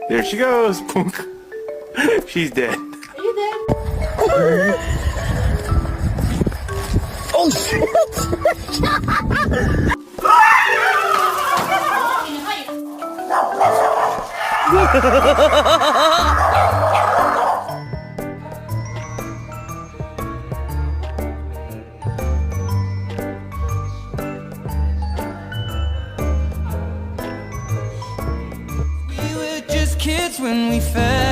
There she goes. Punk. She's dead. Are you dead? Oh shit! Hi.